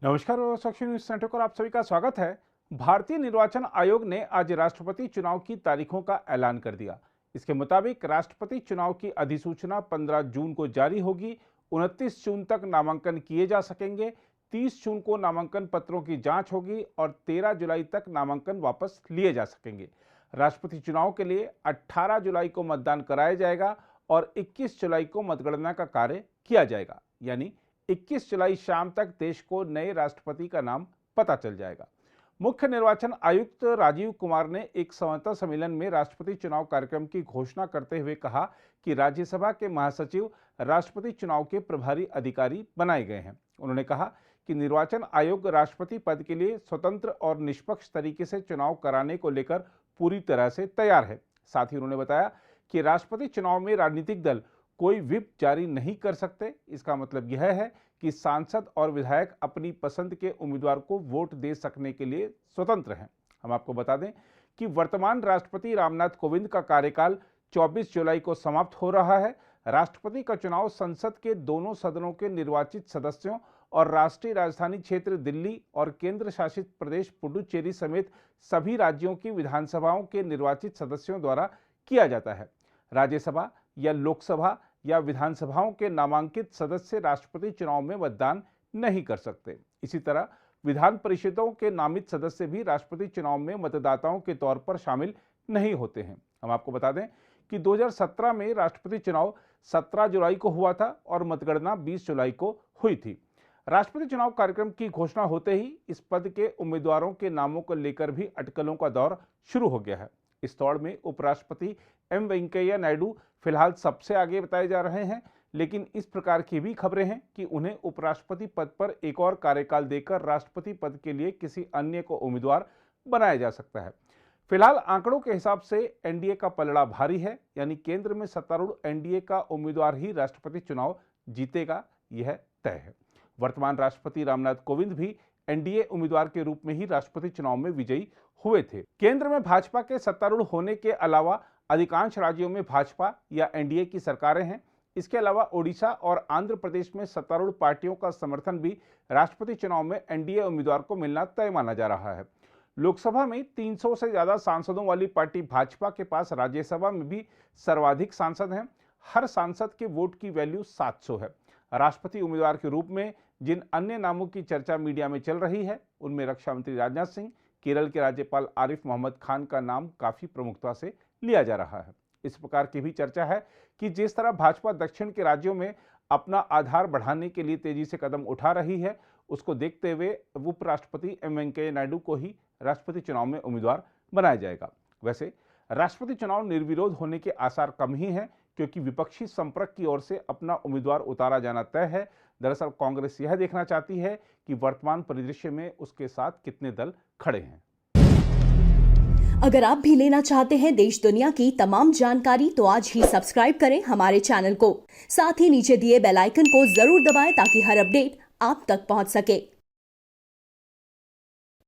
नमस्कार और साक्षी news centre पर आप सभी का स्वागत है। भारतीय निर्वाचन आयोग ने आज राष्ट्रपति चुनाव की तारीखों का ऐलान कर दिया। इसके मुताबिक राष्ट्रपति चुनाव की अधिसूचना 15 जून को जारी होगी। 29 जून तक नामांकन किए जा सकेंगे। 30 जून को नामांकन पत्रों की जांच होगी और 13 जुलाई तक नामांकन वापस लिए जा सकेंगे। राष्ट्रपति चुनाव के लिए 18 जुलाई को मतदान कराया जाएगा और 21 जुलाई को मतगणना का कार्य किया जाएगा। यानी 21 जुलाई शाम तक देश को नए राष्ट्रपति का नाम पता चल जाएगा। मुख्य निर्वाचन आयुक्त राजीव कुमार ने एक संवाददाता सम्मेलन में राष्ट्रपति चुनाव कार्यक्रम की घोषणा करते हुए कहा कि राज्यसभा के महासचिव राष्ट्रपति चुनाव के प्रभारी अधिकारी बनाए गए हैं। उन्होंने कहा कि निर्वाचन आयोग राष्ट्रपति पद के लिए स्वतंत्र और निष्पक्ष तरीके से चुनाव कराने को लेकर पूरी तरह से तैयार है। साथ ही उन्होंने बताया कि राष्ट्रपति चुनाव में राजनीतिक दल कोई व्हिप जारी नहीं कर सकते। इसका मतलब यह है कि सांसद और विधायक अपनी पसंद के उम्मीदवार को वोट दे सकने के लिए स्वतंत्र हैं। हम आपको बता दें कि वर्तमान राष्ट्रपति रामनाथ कोविंद का कार्यकाल 24 जुलाई को समाप्त हो रहा है। राष्ट्रपति का चुनाव संसद के दोनों सदनों के निर्वाचित सदस्यों और राष्ट्रीय राजधानी क्षेत्र दिल्ली और केंद्र शासित प्रदेश पुडुचेरी समेत सभी राज्यों की विधानसभाओं के निर्वाचित सदस्यों द्वारा किया जाता है। राज्यसभा या लोकसभा या विधानसभाओं के नामांकित सदस्य राष्ट्रपति चुनाव में मतदान नहीं कर सकते। इसी तरह विधान परिषदों के नामित सदस्य भी राष्ट्रपति चुनाव में मतदाताओं के तौर पर शामिल नहीं होते हैं। हम आपको बता दें कि 2017 में राष्ट्रपति चुनाव 17 जुलाई को हुआ था और मतगणना 20 जुलाई को हुई थी। राष्ट्रपति चुनाव कार्यक्रम की घोषणा होते ही इस पद के उम्मीदवारों के नामों को लेकर भी अटकलों का दौर शुरू हो गया है। इस दौड़ में उपराष्ट्रपति एम वेंकैया नायडू फिलहाल सबसे आगे बताए जा रहे हैं, लेकिन इस प्रकार की भी खबरें हैं कि उन्हें उपराष्ट्रपति पद पर एक और कार्यकाल देकर राष्ट्रपति पद के लिए किसी अन्य को उम्मीदवार बनाया जा सकता है। फिलहाल आंकड़ों के हिसाब से एनडीए का पलड़ा भारी है, यानी केंद्र में सत्तारूढ़ एनडीए का उम्मीदवार ही राष्ट्रपति चुनाव जीतेगा, यह तय है। वर्तमान राष्ट्रपति रामनाथ कोविंद भी एनडीए उम्मीदवार के रूप में ही राष्ट्रपति चुनाव में विजयी हुए थे। केंद्र में भाजपा के सत्तारूढ़ होने के अलावा अधिकांश राज्यों में भाजपा या एनडीए की सरकारें हैं। इसके अलावा ओडिशा और आंध्र प्रदेश में सत्तारूढ़ पार्टियों का समर्थन भी राष्ट्रपति चुनाव में एनडीए उम्मीदवार को मिलना तय माना जा रहा है। लोकसभा में 300 से ज्यादा सांसदों वाली पार्टी भाजपा के पास राज्यसभा में भी सर्वाधिक सांसद हैं। हर सांसद के वोट की वैल्यू 700 है। राष्ट्रपति उम्मीदवार के रूप में जिन अन्य नामों की चर्चा मीडिया में चल रही है, उनमें रक्षा मंत्री राजनाथ सिंह, केरल के राज्यपाल आरिफ मोहम्मद खान का नाम काफी प्रमुखता से लिया जा रहा है। इस प्रकार की भी चर्चा है कि जिस तरह भाजपा दक्षिण के राज्यों में अपना आधार बढ़ाने के लिए तेजी से कदम उठा रही है, उसको देखते हुए उपराष्ट्रपति एम वेंकैया नायडू को ही राष्ट्रपति चुनाव में उम्मीदवार बनाया जाएगा। वैसे राष्ट्रपति चुनाव निर्विरोध होने के आसार कम ही हैं, क्योंकि विपक्षी संपर्क की ओर से अपना उम्मीदवार उतारा जाना तय है। दरअसल कांग्रेस यह देखना चाहती है कि वर्तमान परिदृश्य में उसके साथ कितने दल खड़े हैं। अगर आप भी लेना चाहते हैं देश दुनिया की तमाम जानकारी, तो आज ही सब्सक्राइब करें हमारे चैनल को। साथ ही नीचे दिए बेल आइकन को जरूर दबाएं ताकि हर अपडेट आप तक पहुंच सके।